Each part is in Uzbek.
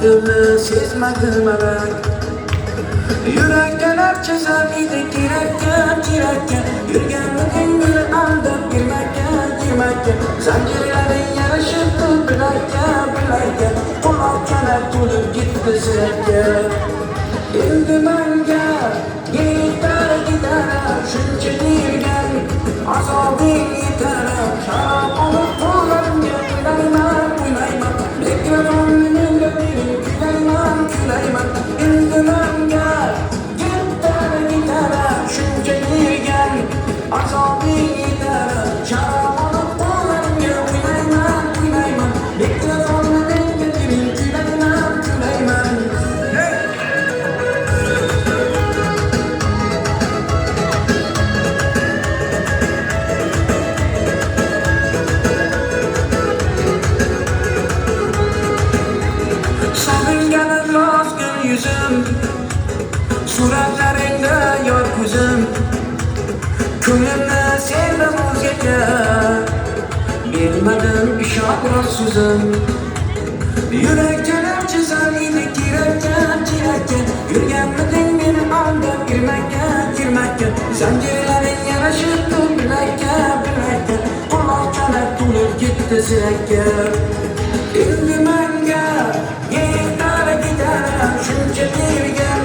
dilni sezmadim alak. Yurakdan archasam edi kerakka yurganliging meni aldab girmakka zanjirlaring yarashibdi bilakka quloq kanat to'lib ketdi sirakka. Endi menga gitara shuncha deyilgan azobing yetar. Sharob olib qo'llarimga o'ynayman mikrofonni menga bering kulayman. Endi menga gitara shuncha deyilgan azobing yetar. Sharob olib qo'llarimga o'ynayman mikrofonni menga bering kulayman. Solinganim yozgin yuzim, suratlaringda yor ko'zim. Ko'nglimni sevdim o'zgaga, bermadim ishonch so'zim. Yurakdan chizan edi kerakka yurganmiding meni aldab girmakka zanjirlaring yarashibdi bilakka quloq kanat to'lib ketdi sirakka. Endi menga gitara shuncha deyilgan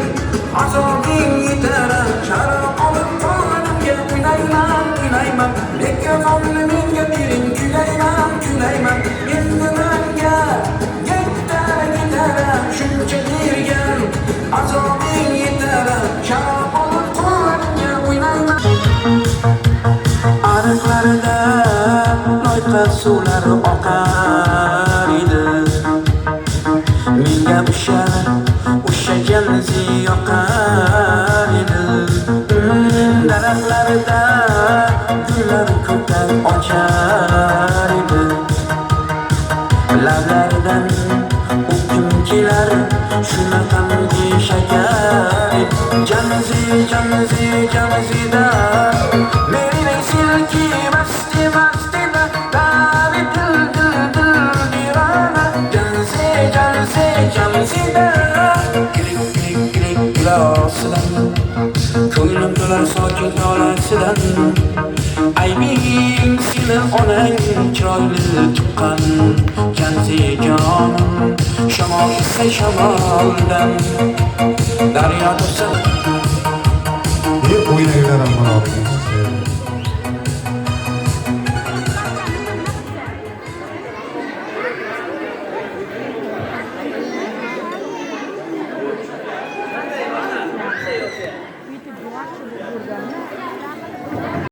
azobing yetar. Sharob olib qo'llarimga o'ynayman mikrofonni menga bering kulayman. Endi menga gitara shuncha deyilgan azobing yetar. Sharob olib qo'llarimga o'ynayman. Ariqlarida loyqa suvlar oqar edi. Menga o'sha janzi yoqar edi. Daraxtlarida gullar ko'kdan ochar edi. Lablaridan o'pgim kelar shunaqangi shakar. Janzida meni silki mastida davi dil dirana. Janzida krik gulosidan ko'nglim to'lar sokin nolasidan. Aybing seni onang chiroyli tuqqan janzijonim. Shamol esa shamoldan daryo tursa o'ynagilar ham